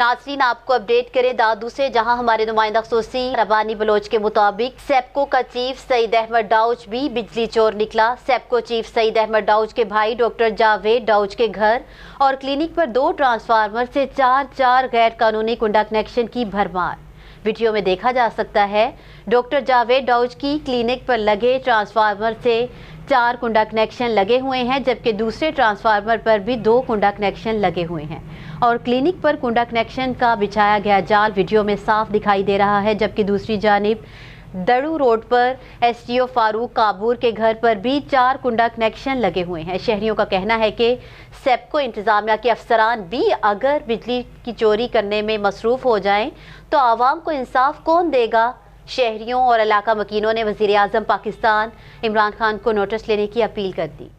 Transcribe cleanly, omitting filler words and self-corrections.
नाज़रीन, आपको अपडेट करें दादू से, जहां हमारे नुमाइंदा खसूसी रबानी बलोच के मुताबिक सेप्को का चीफ सईद अहमद डाउज भी बिजली चोर निकला। सेप्को चीफ सईद अहमद डाउज के भाई डॉक्टर जावेद डाउज के घर और क्लिनिक पर 2 ट्रांसफार्मर से 4 गैर कानूनी कुंडा कनेक्शन की भरमार वीडियो में देखा जा सकता है। डॉक्टर जावेद डाउज की क्लिनिक पर लगे ट्रांसफार्मर से 4 कुंडा कनेक्शन लगे हुए हैं, जबकि दूसरे ट्रांसफार्मर पर भी 2 कुंडा कनेक्शन लगे हुए हैं और क्लिनिक पर कुंडा कनेक्शन का बिछाया गया जाल वीडियो में साफ दिखाई दे रहा है। जबकि दूसरी जानिब दड़ू रोड पर एसटीओ फारूक काबूर के घर पर भी 4 कुंडा कनेक्शन लगे हुए हैं। शहरियों का कहना है कि सेप्को इंतजामिया के अफसरान भी अगर बिजली की चोरी करने में मसरूफ़ हो जाएं तो आवाम को इंसाफ कौन देगा। शहरियों और इलाका मकीनों ने वज़ीर आज़म पाकिस्तान इमरान खान को नोटिस लेने की अपील कर दी।